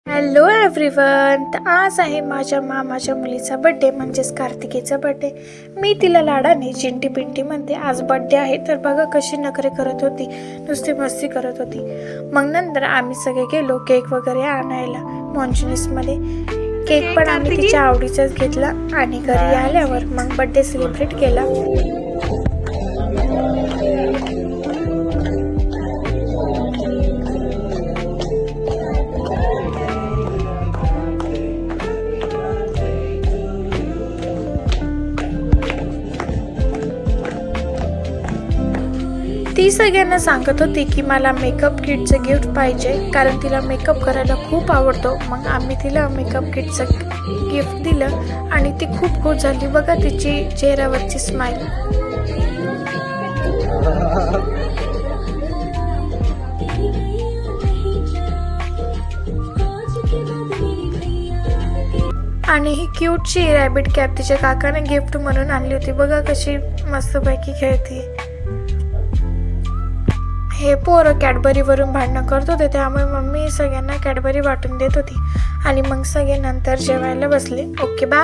Hello everyone. तर आज आहे माझ्या मामाच्या मुलीचा बड्डे, म्हणजेच कार्तिकेचा बड्डे. मी तिला लाडाने चिंटी पिंटी म्हणते. आज बड्डे आहे तर बघा कशी नखरे करत होती, नुसती मस्ती करत होती. मग नंतर आम्ही सगळे गेलो केक वगैरे आणायला मॉन्जिनिसमध्ये. केक पण आम्ही तिच्या आवडीचाच घेतला आणि घरी आल्यावर मग बड्डे सेलिब्रेट केला. ती सगळ्यांना सांगत होती की मला मेकअप किटचं गिफ्ट पाहिजे, कारण तिला मेकअप करायला खूप आवडतो. मग आम्ही तिला मेकअप किटचं गिफ्ट दिलं आणि ती खूप खुश झाली. बघा तिची चेहऱ्यावरची स्माईल. आणि ही क्यूटची रॅबिट कॅप तिच्या काकाने गिफ्ट म्हणून आणली होती. बघा कशी मस्तपैकी खेळते. हे पोरं कॅडबरीवरून भांडणं करत होते, त्यामुळे मम्मी सगळ्यांना कॅडबरी वाटून देत होती. आणि मग सगळे नंतर जेवायला बसले. Okay bye.